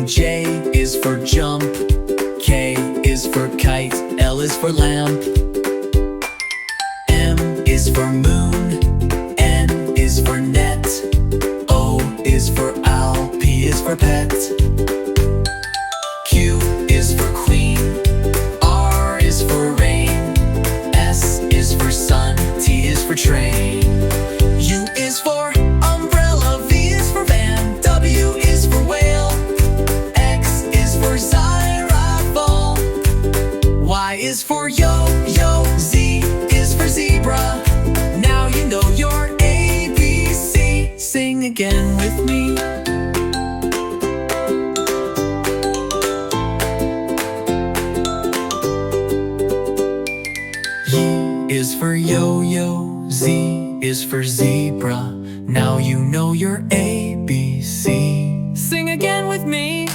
J is for jump, K is for kite, L is for lamp, M is for moon, N is for net, O is for owl, P is for pet, Q is for queen, R is for rain, S is for sun, T is for train, U is for umbrella, V is for van, W is for whale, X is for xylophone, Y is for yo-yo, Z is for zebra. Now you know your ABC. Sing again with me. Y is for yo-yo, Z is for zebra. Now you know your ABC. Sing again with me.